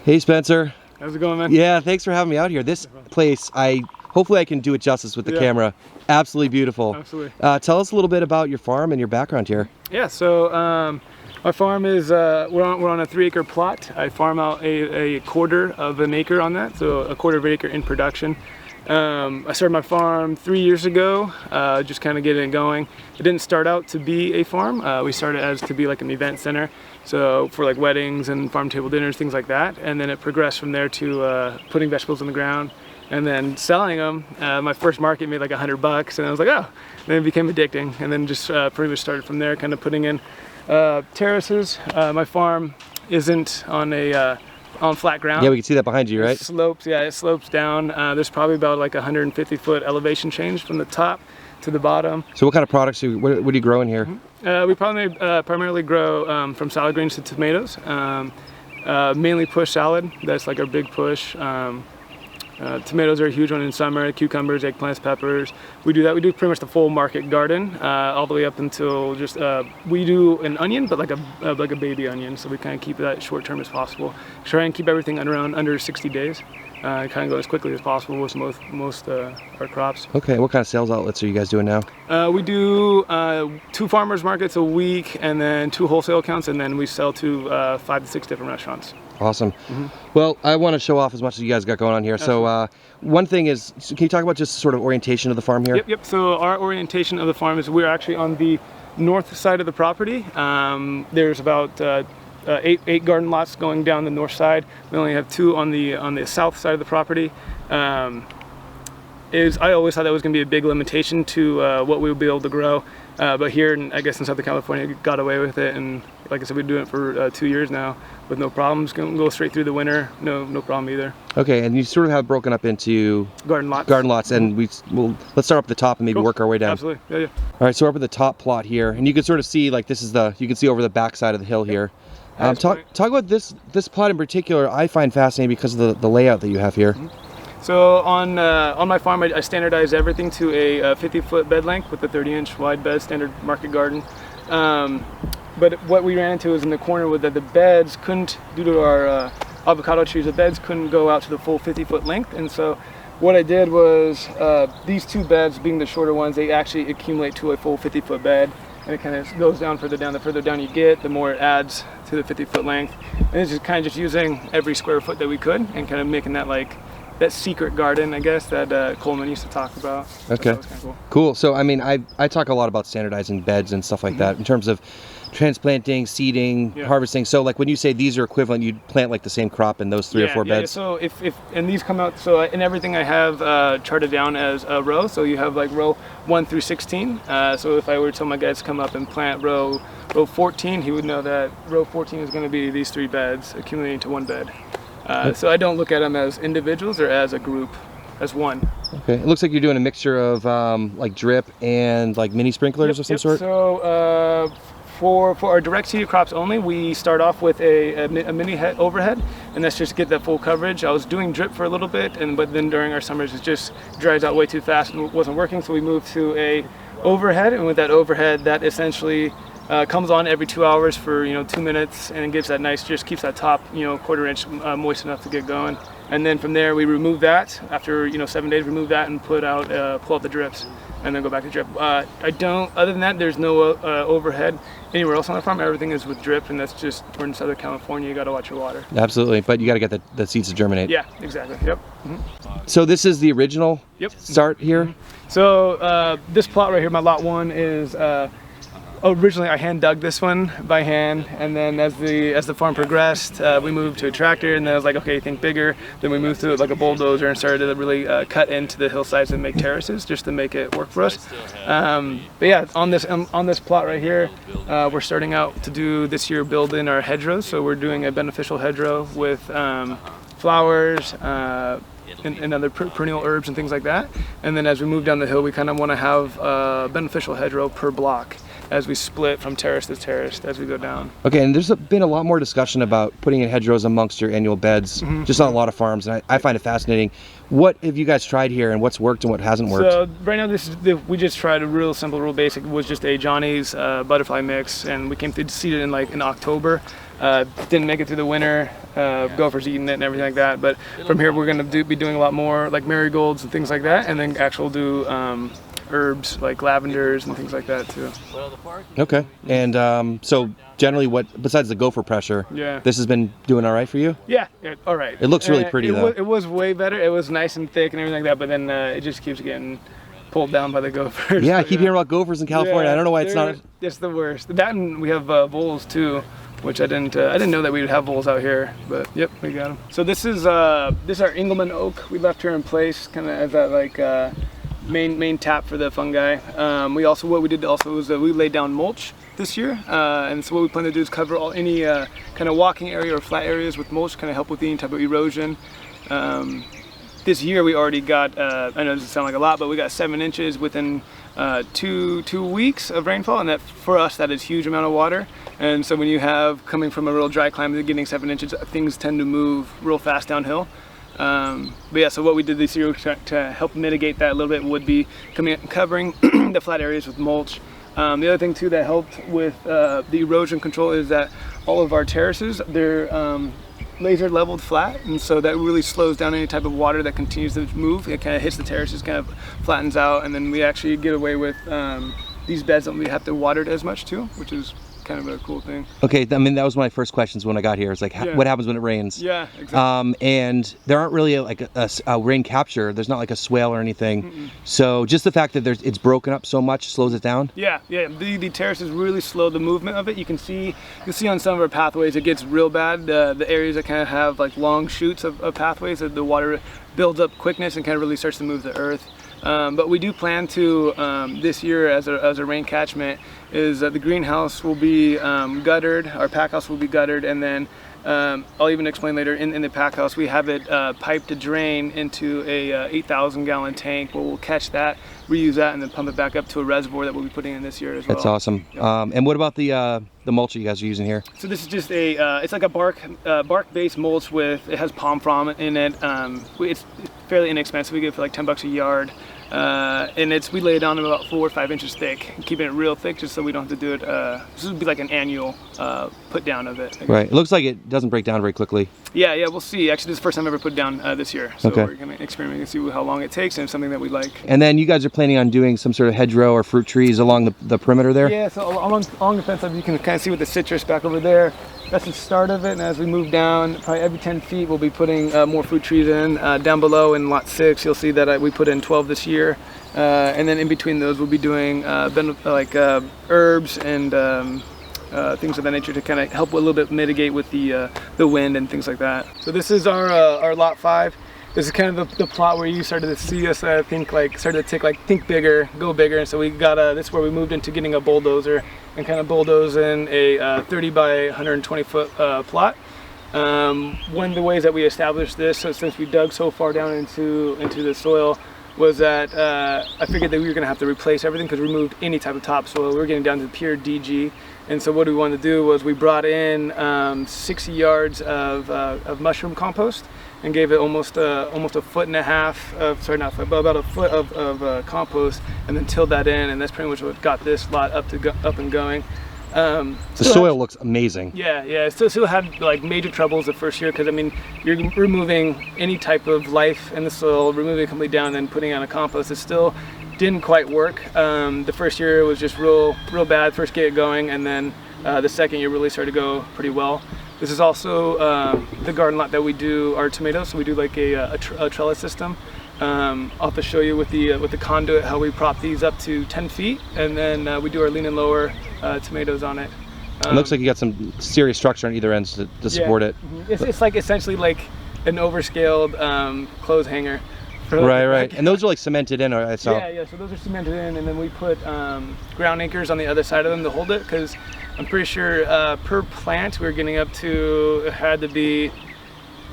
Hey Spencer. How's it going, man? Yeah, thanks for having me out here. This place, hopefully I can do it justice with the camera. Absolutely beautiful. Absolutely. Tell us a little bit about your farm and your background here. Yeah, so my farm is, we're on a 3-acre plot. I farm out a quarter of an acre on that, so a quarter of an acre in production. I started my farm 3 years ago, just kind of getting it going. It didn't start out to be a farm. We started as to be like an event center, so for like weddings and farm table dinners, things like that. And then it progressed from there to putting vegetables in the ground and then selling them. My first market made like $100, and I was like, oh. And then it became addicting, and then just pretty much started from there, kind of putting in terraces. My farm isn't on flat ground. Yeah, we can see that behind you, right? It slopes, yeah, it slopes down. There's probably about like 150-foot elevation change from the top to the bottom. So what kind of products, what are you growing here? We primarily grow from salad greens to tomatoes. Mainly push salad, that's like our big push. Tomatoes are a huge one in summer, cucumbers, eggplants, peppers. We do pretty much the full market garden, all the way up until just, we do an onion, but like a baby onion, so we kind of keep that short term as possible. Try and keep everything around under 60 days. Kind of go as quickly as possible with most our crops. Okay, what kind of sales outlets are you guys doing now? We do 2 farmers markets a week, and then 2 wholesale accounts, and then we sell to 5 to 6 different restaurants. Awesome. Well, I want to show off as much as you guys got going on here. So one thing is, can you talk about just sort of orientation of the farm here? Yep. So our orientation of the farm is we're actually on the north side of the property. There's about 8 garden lots going down the north side. We only have 2 on the south side of the property. I always thought that was going to be a big limitation to what we would be able to grow, but here, I guess in Southern California, we got away with it, and like I said, we've been doing it for 2 years now with no problems. Go straight through the winter, no problem either. Okay, and you sort of have broken up into garden lots, and let's start up at the top and maybe work our way down. Absolutely, yeah. All right, so we're up at the top plot here, and you can sort of see like you can see over the back side of the hill here. Talk about this plot in particular. I find fascinating because of the layout that you have here. So on my farm, I standardize everything to a 50-foot bed length with a 30-inch wide bed, standard market garden. But what we ran into is in the corner with the beds couldn't, due to our avocado trees, the beds couldn't go out to the full 50-foot length. And so what I did was these 2 beds, being the shorter ones, they actually accumulate to a full 50-foot bed. And it kind of goes down further down. The further down you get, the more it adds to the 50-foot length. And it's just kind of using every square foot that we could and kind of making that like that secret garden, I guess, that Coleman used to talk about. Okay, so kind of cool. So I mean, I talk a lot about standardizing beds and stuff like that in terms of transplanting, seeding, harvesting. So like when you say these are equivalent, you'd plant like the same crop in those 3 or 4 beds? Yeah, so and these come out, so in everything I have charted down as a row, so you have like row 1 through 16. So if I were to tell my guys to come up and plant row 14, he would know that row 14 is going to be these 3 beds accumulating to 1 bed. So I don't look at them as individuals or as a group, as one. Okay, it looks like you're doing a mixture of like drip and like mini sprinklers of some sort? So for our direct seeded crops only, we start off with a mini overhead, and that's just to get that full coverage. I was doing drip for a little bit, but then during our summers it just dries out way too fast and wasn't working, so we moved to a overhead, and with that overhead, that essentially comes on every 2 hours for 2 minutes, and it gives that nice, just keeps that top 1/4 inch moist enough to get going. And then from there we remove that after 7 days, remove that and pull out the drips, and then go back to drip. Other than that, there's no overhead anywhere else on the farm. Everything is with drip, and that's just, we're in Southern California, you got to watch your water. Absolutely, but you got to get the seeds to germinate. Yeah, exactly. Yep. So this is the original start here? So this plot right here, my lot 1, is originally I hand dug this one by hand, and then as the farm progressed, we moved to a tractor, and then I was like, okay, think bigger. Then we moved to like a bulldozer and started to really cut into the hillsides and make terraces just to make it work for us. But yeah, on this plot right here, we're starting out to do this year build in our hedgerows. So we're doing a beneficial hedgerow with flowers. And other perennial herbs and things like that. And then as we move down the hill, we kind of want to have a beneficial hedgerow per block as we split from terrace to terrace as we go down. Okay, and there's been a lot more discussion about putting in hedgerows amongst your annual beds, just on a lot of farms, and I find it fascinating. What have you guys tried here, and what's worked and what hasn't worked? So right now, we just tried a real simple, real basic. It was just a Johnny's butterfly mix, and we came to seed it in October. didn't make it through the winter. Gophers eating it and everything like that. But from here, we're going to be doing a lot more like marigolds and things like that, and then actually do herbs like lavenders and things like that too. Okay. And so generally, besides the gopher pressure, this has been doing all right for you? Yeah, all right. It looks really pretty though. It was way better. It was nice and thick and everything like that, but then it just keeps getting pulled down by the gophers. Yeah, I keep hearing about gophers in California. Yeah, I don't know why it's not. It's the worst. That, and we have voles too, which I didn't know that we would have voles out here, but yep, we got them. So this is our Engelmann oak. We left her in place, kind of as that like main tap for the fungi. What we did also was we laid down mulch this year, and so what we plan to do is cover any kind of walking area or flat areas with mulch, kind of help with any type of erosion. This year we already got, I know this doesn't sound like a lot, but we got 7 inches within 2 weeks of rainfall, and that for us that is a huge amount of water. And so when you have coming from a real dry climate, getting 7 inches, things tend to move real fast downhill. But yeah, so what we did this year to help mitigate that a little bit would be covering the flat areas with mulch. The other thing too that helped with the erosion control is that all of our terraces, they're laser leveled flat, and so that really slows down any type of water that continues to move. It kind of hits the terraces, kind of flattens out, and then we actually get away with these beds that we have to water it as much too, which is kind of a cool thing. Okay, I mean that was my first questions when I got here. It's like, what happens when it rains? Yeah, exactly. And there aren't really like a rain capture. There's not like a swale or anything. So just the fact that it's broken up so much slows it down. Yeah. The terraces really slow the movement of it. You can see on some of our pathways it gets real bad. The areas that kind of have like long chutes of pathways, that the water builds up quickness and kind of really starts to move the earth. But we do plan to this year as a rain catchment is the greenhouse will be guttered, our pack house will be guttered, and then I'll even explain later in the pack house we have it piped to drain into a 8,000 gallon tank where we'll catch that, reuse that, and then pump it back up to a reservoir that we'll be putting in this year as well. That's awesome. Yep. And what about the mulch that you guys are using here? So this is just it's like a bark-based mulch it has palm frond in it. It's fairly inexpensive. We get it for like $10 a yard. And we lay it on about 4 or 5 inches thick, keeping it real thick just so we don't have to do it. This would be like an annual put down of it. Right. It looks like it doesn't break down very quickly. Yeah, we'll see. Actually, this is the first time I've ever put down this year. So we're going to experiment and see how long it takes, and it's something that we like. And then you guys are planning on doing some sort of hedgerow or fruit trees along the perimeter there? Yeah, so along the fence, you can kind of see with the citrus back over there. That's the start of it, and as we move down, probably every 10 feet, we'll be putting more fruit trees in. Down below in lot 6, you'll see that we put in 12 this year. And then in between those, we'll be doing herbs and things of that nature to kind of help a little bit mitigate with the wind and things like that. So this is our lot 5. This is kind of the plot where you started to see us, I think, think bigger, go bigger. And so we got this is where we moved into getting a bulldozer and kind of bulldoze in a 30 by 120 foot plot. One of the ways that we established this, so since we dug so far down into the soil, was that I figured that we were going to have to replace everything because we removed any type of topsoil. We were getting down to pure DG. And so what we wanted to do was we brought in 60 yards of mushroom compost and gave it almost a foot and a half of, sorry, not foot, but about a foot of compost, and then tilled that in, and that's pretty much what got this lot up and going. The soil looks amazing. Yeah, it still had like major troubles the first year because I mean you're removing any type of life in the soil, removing it completely down, and then putting on a compost. It still didn't quite work. The first year was just real bad. First get it going, and then the second year really started to go pretty well. This is also the garden lot that we do our tomatoes. So we do like a trellis system. I'll have to show you with the conduit how we prop these up to 10 feet, and then we do our lean and lower tomatoes on it. It looks like you got some serious structure on either ends to support it. It's like essentially like an overscaled clothes hanger. Right. And those are like cemented in, I saw. Yeah. So those are cemented in, and then we put ground anchors on the other side of them to hold it, because I'm pretty sure per plant we were getting up to, it had to be,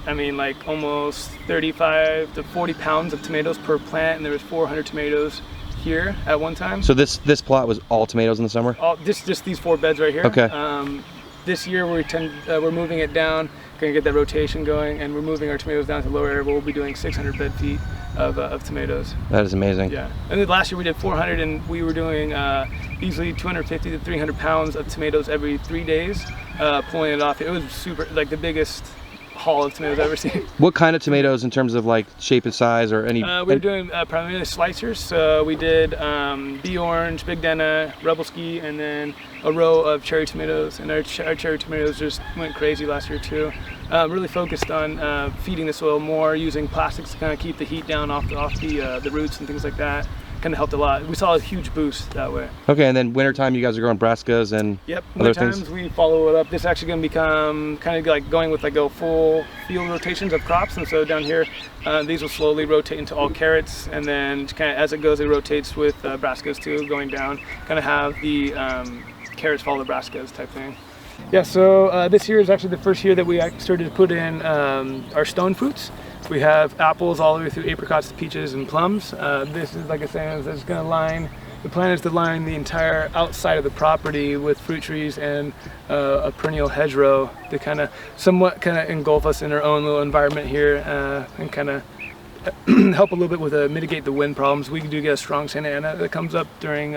I mean, like almost 35 to 40 pounds of tomatoes per plant, and there was 400 tomatoes here at one time. So this plot was all tomatoes in the summer? Just these 4 beds right here. Okay. This year we're moving it down, gonna get that rotation going, and we're moving our tomatoes down to lower area where we'll be doing 600 bed feet of tomatoes. That is amazing. Yeah, and then last year we did 400, and we were doing easily 250 to 300 pounds of tomatoes every 3 days. pulling it off. It was super, like the biggest haul of tomatoes I've ever seen. What kind of tomatoes in terms of like shape and size or any? We were doing primarily slicers. So we did Bee Orange, Big Denna, Rebel Ski, and then a row of cherry tomatoes. And our cherry tomatoes just went crazy last year too. Really focused on feeding the soil more, using plastics to kind of keep the heat down off the roots and things like that. Kind of helped a lot. We saw a huge boost that way. Okay, and then wintertime you guys are growing brassicas and yep, other wintertimes things? we follow it up. This is actually going to become kind of like going with like a full field rotations of crops. And so down here, these will slowly rotate into all carrots, and then kind of as it goes, it rotates with brassicas too, going down. Kind of have the carrots follow the brassicas type thing. Yeah, so this year is actually the first year that we started to put in our stone fruits. We have apples all the way through apricots, peaches, and plums. This is, like I said, is going to line, the plan is to line the entire outside of the property with fruit trees and a perennial hedgerow to kind of somewhat engulf us in our own little environment here and kind of help a little bit with mitigate the wind problems. We do get a strong Santa Ana that comes up during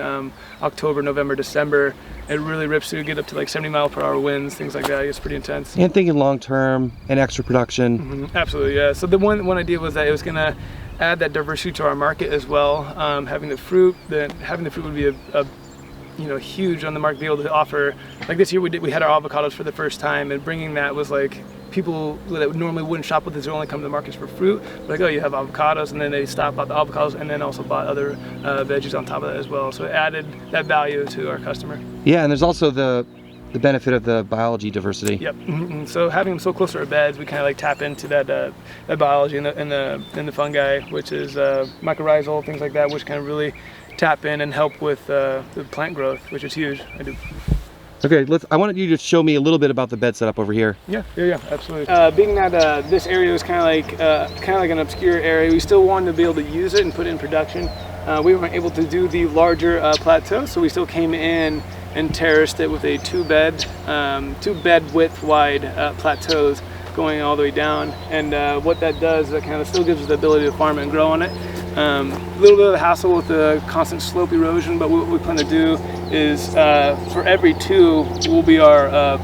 October, November, December. It really rips through, get up to like 70-mile-per-hour winds, things like that. It's pretty intense. And thinking long term and extra production. Mm-hmm. Absolutely, yeah. So the one idea was that it was going to add that diversity to our market as well. Having the fruit would be a huge on the market, be able to offer. Like this year we had our avocados for the first time, and bringing that was like people that normally wouldn't shop with us only come to the markets for fruit. Like, oh, you have avocados, and then they stop bought the avocados and then also bought other veggies on top of that as well. So it added that value to our customer. Yeah, and there's also the benefit of the biology diversity. Yep. Mm-hmm. So having them so close to our beds, we kind of like tap into that biology and the fungi, which is mycorrhizal, things like that, which kind of really tap in and help with the plant growth, which is huge. Okay, I wanted you to show me a little bit about the bed setup over here. Yeah, absolutely. Being that this area was kind of like an obscure area, we still wanted to be able to use it and put it in production. We weren't able to do the larger plateau, so we still came in and terraced it with a two bed width wide plateaus going all the way down. And what that does is it kind of still gives us the ability to farm and grow on it. A little bit of a hassle with the constant slope erosion, but what we plan to do is for every two will be our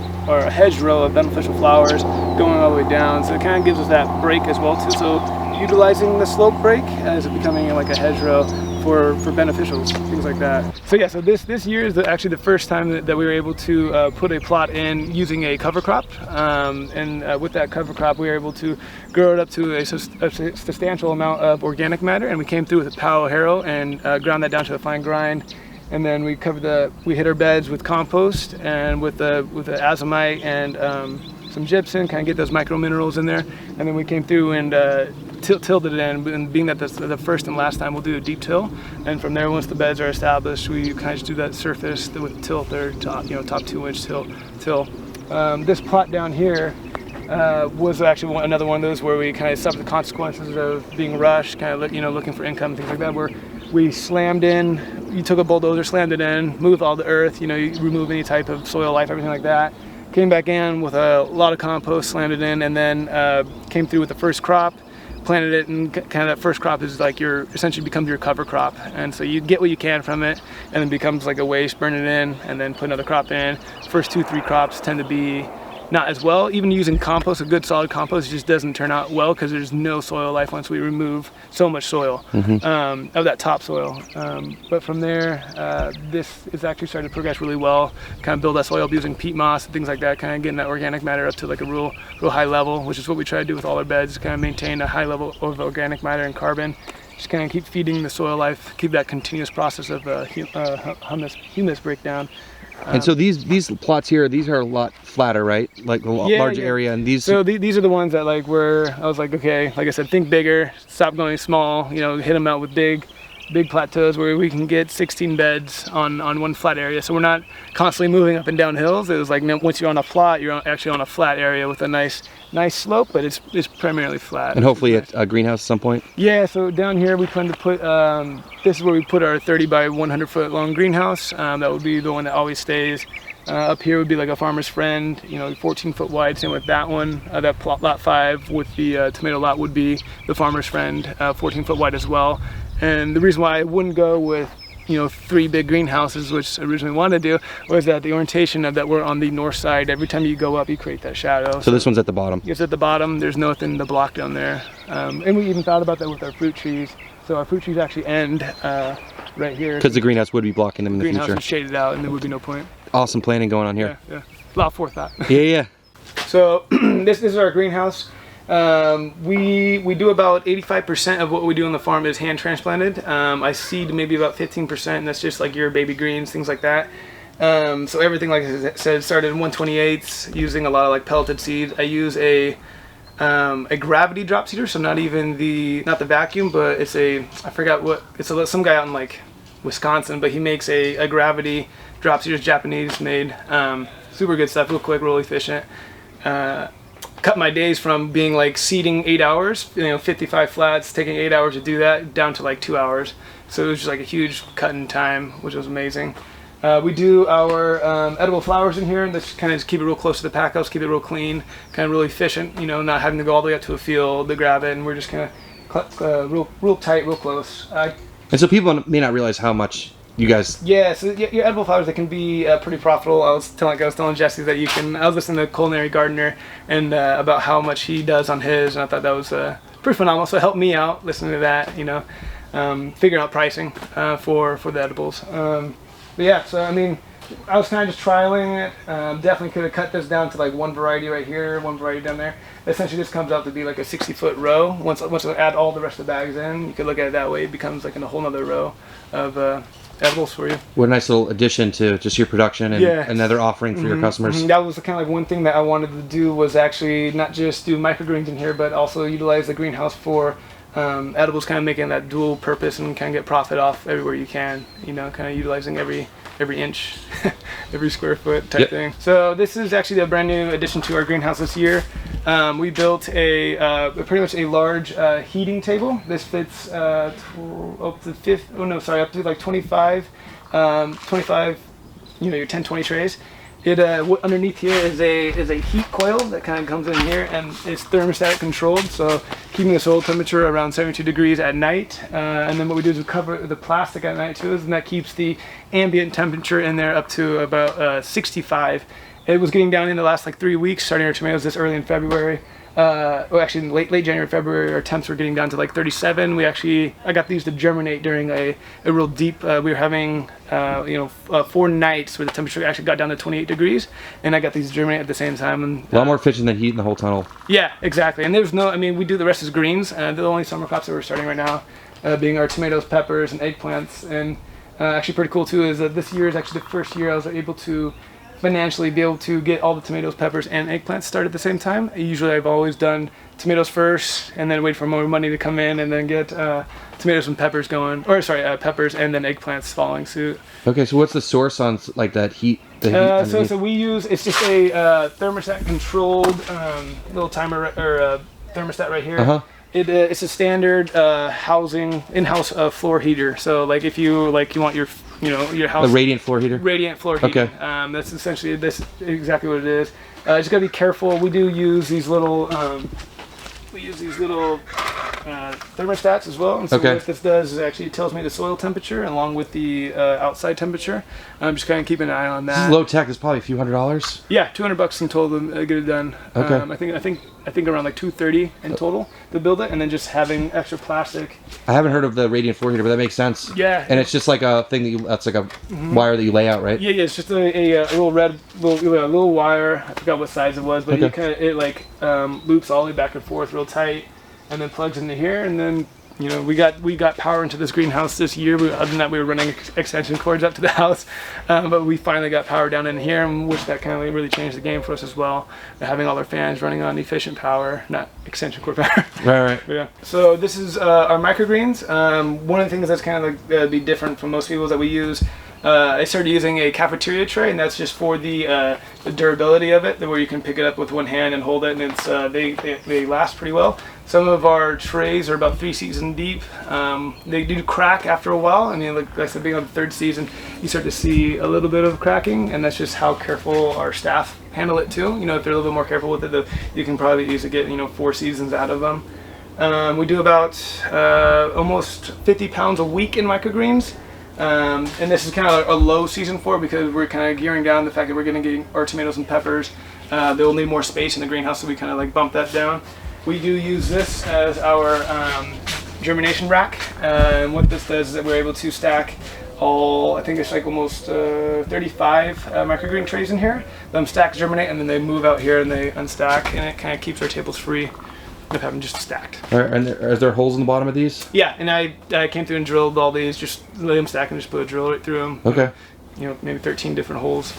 hedgerow of beneficial flowers going all the way down. So it kind of gives us that break as well too. So utilizing the slope break as it becoming like a hedgerow for beneficials, things like that. So yeah, so this year is actually the first time that we were able to put a plot in using a cover crop, and with that cover crop we were able to grow it up to a substantial amount of organic matter, and we came through with a power harrow and ground that down to a fine grind. And then we hit our beds with compost and with the azomite and some gypsum, kind of get those micro minerals in there. And then we came through and tilled it in, and being that that's the first and last time, we'll do a deep till. And from there, once the beds are established, we kind of just do that surface with till third, top 2-inch till. This plot down here was actually another one of those where we kind of suffered the consequences of being rushed, kind of looking for income, things like that, where we slammed in. You took a bulldozer, slammed it in, moved all the earth, you remove any type of soil life, everything like that. Came back in with a lot of compost, slammed it in, and then came through with the first crop, planted it, and kind of that first crop is like essentially becomes your cover crop. And so you get what you can from it, and then becomes like a waste, burn it in, and then put another crop in. First 2-3 crops tend to be not as well. Even using compost, a good solid compost, just doesn't turn out well because there's no soil life once we remove so much soil of that topsoil. But from there, this is actually starting to progress really well. Kind of build that soil up using peat moss and things like that, kind of getting that organic matter up to like a real high level, which is what we try to do with all our beds, kind of maintain a high level of organic matter and carbon. Just kind of keep feeding the soil life, keep that continuous process of humus breakdown. And so these plots here, these are a lot flatter, right? Like a large area, and these. So these are the ones that like I was like, okay, like I said, think bigger, stop going small. Hit them out with big plateaus where we can get 16 beds on one flat area. So we're not constantly moving up and down hills. It was like once you're on a plot, you're actually on a flat area with a nice slope, but it's primarily flat. And hopefully a greenhouse at some point. Yeah. So down here we plan to put. This is where we put our 30 by 100 foot long greenhouse. That would be the one that always stays. Up here would be like a farmer's friend, 14 foot wide. Same with that one. That lot 5 with the tomato lot would be the farmer's friend, 14 foot wide as well. And the reason why I wouldn't go with 3 big greenhouses, which I originally wanted to do, was that the orientation of that we're on the north side. Every time you go up, you create that shadow. So this one's at the bottom. It's at the bottom. There's nothing to block down there. And we even thought about that with our fruit trees. So our fruit trees actually end right here. Because the greenhouse would be blocking them in the Greenhouse future. is shaded out, and there would be no point. Awesome planning going on here. Yeah. A lot of forethought. Yeah. So this is our greenhouse. We do about 85% of what we do on the farm is hand transplanted. I seed maybe about 15%, and that's just like your baby greens, things like that. So everything, like I said, started in 1/28 using a lot of like pelleted seeds. I use a gravity drop seeder, so not the vacuum, but it's I forgot what, some guy out in like Wisconsin, but he makes a gravity drop seeder, Japanese made, super good stuff, real quick, real efficient. Cut my days from being like seeding 8 hours, 55 flats, taking 8 hours to do that, down to like 2 hours. So it was just like a huge cut in time, which was amazing. We do our edible flowers in here, and this kind of just keep it real close to the pack house, keep it real clean, kind of really efficient, not having to go all the way up to a field to grab it, and we're just kind of real tight, real close. And so people may not realize how much you guys... Yeah, so your edible flowers, they can be pretty profitable. I was telling Jesse that I was listening to Culinary Gardener and about how much he does on his, and I thought that was pretty phenomenal. So it helped me out listening to that, figuring out pricing for the edibles. But yeah, so I mean, I was kind of just trialing it. Definitely could have cut this down to like one variety right here, one variety down there. Essentially, this comes out to be like a 60-foot row. Once I add all the rest of the bags in, you could look at it that way. It becomes like in a whole nother row of edibles for you. What a nice little addition to just your production and another offering for your customers. That was kind of like one thing that I wanted to do, was actually not just do microgreens in here, but also utilize the greenhouse for edibles, kind of making that dual purpose and kind of get profit off everywhere you can, kind of utilizing every inch, every square foot type thing. So this is actually a brand new addition to our greenhouse this year. We built pretty much a large heating table. This fits up to like 25, your 10-20 trays. It underneath here is a heat coil that kind of comes in here, and it's thermostatic controlled, so keeping the soil temperature around 72 degrees at night. And then what we do is we cover the plastic at night too, and that keeps the ambient temperature in there up to about 65. It was getting down in the last like 3 weeks, starting our tomatoes this early in February. Actually in late January, February, our temps were getting down to like 37. I got these to germinate during a real deep, we were having 4 nights where the temperature actually got down to 28 degrees, and I got these to germinate at the same time. And a lot more efficient than heat in the whole tunnel. Yeah, exactly. And we do the rest as greens. The only summer crops that we're starting right now being our tomatoes, peppers, and eggplants. And actually pretty cool too is that this year is actually the first year I was able to financially be able to get all the tomatoes, peppers, and eggplants started at the same time. Usually I've always done tomatoes first and then wait for more money to come in and then get tomatoes and peppers going, peppers and then eggplants following suit. Okay, so what's the source on like that heat? So we use, it's just a thermostat controlled little timer or thermostat right here. It's a standard in-house floor heater. So like if you want your house, the radiant floor heater. Radiant floor heater. Okay. That's essentially exactly what it is. Just gotta be careful. We do use these little thermostats as well. And so what this does is actually it tells me the soil temperature along with the outside temperature. I'm just kind of keeping an eye on that. This is low tech. It's probably a few $100s. Yeah, $200 in total to get it done. Okay. I think around like $230 in total to build it, and then just having extra plastic. I haven't heard of the radiant floor heater, but that makes sense. Yeah. And it's just like a thing that's like a wire that you lay out, right? Yeah. It's just a little wire. I forgot what size it was, but it loops all the way back and forth real tight, and then plugs into here, and then we got power into this greenhouse this year. Other than that, we were running extension cords up to the house, but we finally got power down in here, and which that kind of really changed the game for us as well. Having all our fans running on efficient power, not extension cord power. Right. Yeah. So this is our microgreens. One of the things that's kind of like be different from most people is that we use. I started using a cafeteria tray, and that's just for the durability of it, where you can pick it up with one hand and hold it, and it's they last pretty well. Some of our trays are about 3 seasons deep. They do crack after a while. I mean, like I said, being on the 3rd season, you start to see a little bit of cracking, and that's just how careful our staff handle it too. If they're a little bit more careful with it, you can probably easily get 4 seasons out of them. We do about almost 50 pounds a week in microgreens. And this is kind of a low season for it because we're kind of gearing down the fact that we're going to get our tomatoes and peppers. They'll need more space in the greenhouse, so we kind of like bump that down. We do use this as our germination rack, and what this does is that we're able to stack I think it's like almost 35 microgreen trays in here. Them stack, germinate, and then they move out here and they unstack, and it kind of keeps our tables free of having just stacked. Are there holes in the bottom of these? Yeah, and I came through and drilled all these, just let them stack and just put a drill right through them. Okay. You know, maybe 13 different holes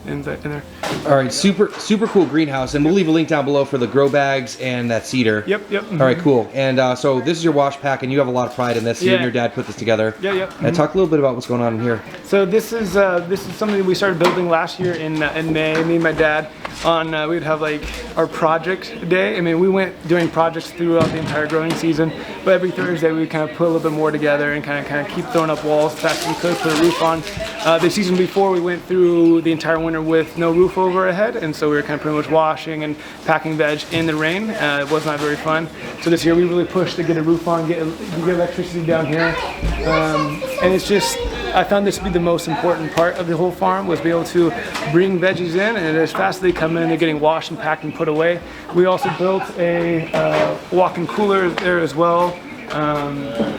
in there. All right, super cool greenhouse, and we'll leave a link down below for the grow bags and that cedar. Yep. Mm-hmm. All right, cool. And so this is your wash pack, and you have a lot of pride in this. You and your dad put this together. Yeah. Mm-hmm. And talk a little bit about what's going on in here. So this is something that we started building last year in May. Me and my dad we would have like our project day. I mean, we went doing projects throughout the entire growing season, but every Thursday we would kind of put a little bit more together and kind of keep throwing up walls as fast as we could, put a roof on. The season before, we went through the entire winter with no roof overhead, and so we were kind of pretty much washing and packing veg in the rain. It was not very fun. So this year we really pushed to get a roof on, get electricity down here, and it's just, I found this to be the most important part of the whole farm, was be able to bring veggies in, and as fast as they come in, they're getting washed and packed and put away. We also built a walk-in cooler there as well,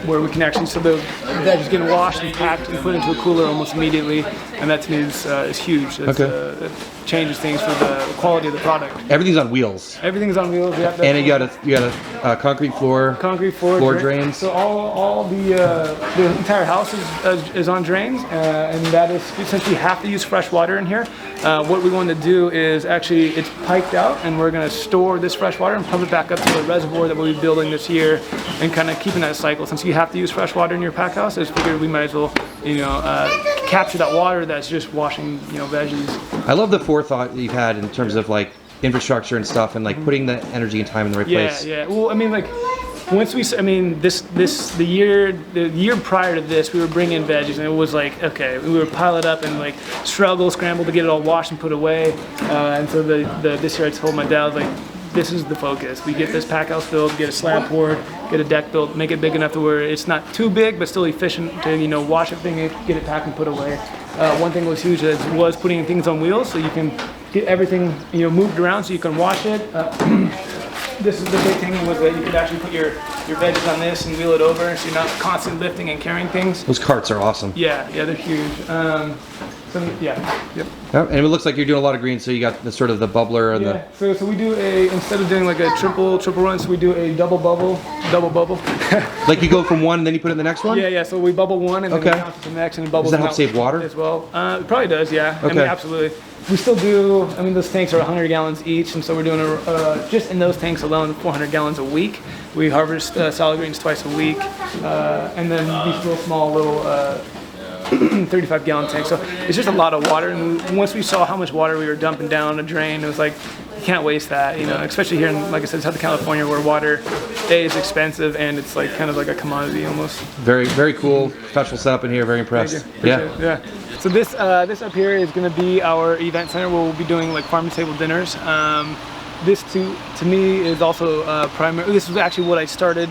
where we can actually, so the veg is getting washed and packed and put into a cooler almost immediately, and that to me is huge. It changes things for the quality of the product. Everything's on wheels. Everything's on wheels. Yeah. And you got a concrete floor. Concrete floor drains. So all the entire house is on drains, and that is essentially have to use fresh water in here. What we want to do is actually, it's piped out, and we're going to store this fresh water and pump it back up to the reservoir that we'll be building this year, and kind of keeping that cycle. Since you have to use fresh water in your pack house, I just figured we might as well, capture that water that's just washing, veggies. I love the forethought that you've had in terms of like infrastructure and stuff, and like putting the energy and time in the right place. Yeah. Well, I mean, like, the year prior to this, we were bringing in veggies, and it was like, okay, we were pile it up and like scramble to get it all washed and put away. And so this year I told my dad, like, this is the focus. We get this pack house built, get a slab poured, get a deck built, make it big enough to where it's not too big, but still efficient to, wash everything, get it packed and put away. One thing was huge was putting things on wheels, so you can get everything, moved around so you can wash it. This is the big thing, was that you could actually put your veggies on this and wheel it over, so you're not constantly lifting and carrying things. Those carts are awesome. Yeah, they're huge. Yep. And it looks like you're doing a lot of greens, so you got the sort of the bubbler and the. So we do instead of doing like a triple run, so we do a double bubble. Like you go from one and then you put it in the next one? Yeah. So we bubble one and then we bounce to the next and bubble. Does that help save water as well? It probably does. Yeah. Okay. I mean, absolutely. We still do. I mean, those tanks are 100 gallons each, and so we're doing just in those tanks alone 400 gallons a week. We harvest salad greens twice a week, and then these little small 35-gallon tank. So it's just a lot of water, and once we saw how much water we were dumping down a drain, it was like, you can't waste that, especially here in, like I said, Southern California, where water is expensive and it's like kind of like a commodity almost. Very, very cool professional setup in here. Very impressed. Yeah. So this up here is going to be our event center where we'll be doing like farm to table dinners. This to me is also primary. This was actually what I started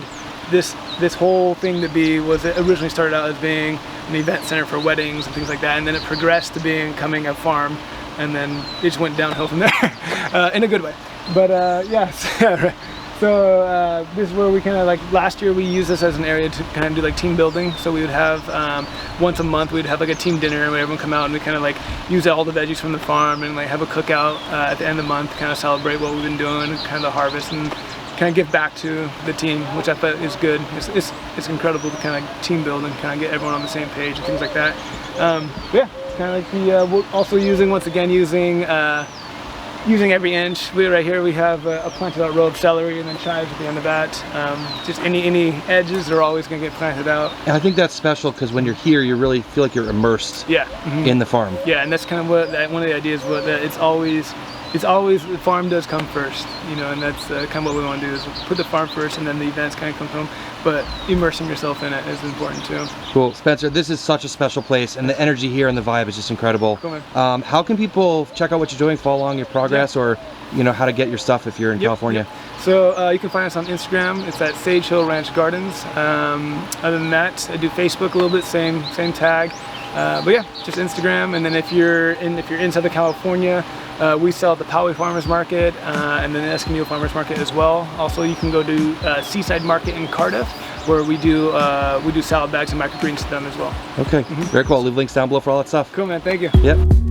this whole thing to be. Was it originally started out as being an event center for weddings and things like that, and then it progressed to becoming a farm, and then it just went downhill from there in a good way. But so this is where we kind of, like, last year we used this as an area to kind of do like team building. So we would have once a month we'd have like a team dinner where everyone come out and we kind of like use all the veggies from the farm and like have a cookout at the end of the month, kind of celebrate what we've been doing, kind of the harvest, and kind of give back to the team, which I thought is good. It's incredible to kind of team build and kind of get everyone on the same page and things like that. It's kind of like we're also using every inch. Right here we have a planted out row of celery and then chives at the end of that. Just any edges are always going to get planted out. And I think that's special because when you're here, you really feel like you're immersed in the farm. Yeah, and that's kind of one of the ideas. It's always, it's always the farm does come first, you know, and that's kind of what we want to do is put the farm first, and then the events kind of come home. But immersing yourself in it is important too. Cool, Spencer. This is such a special place, and the energy here and the vibe is just incredible. Cool, man. How can people check out what you're doing, follow along your progress, or you know how to get your stuff if you're in California? So you can find us on Instagram. It's at Sage Hill Ranch Gardens. Other than that, I do Facebook a little bit, same tag. But yeah, just Instagram. And then if you're in Southern California, we sell at the Poway Farmers Market and then the Escondido Farmers Market as well. Also, you can go to Seaside Market in Cardiff, where we do salad bags and microgreens to them as well. Okay, very cool. I'll leave links down below for all that stuff. Cool, man. Thank you. Yep.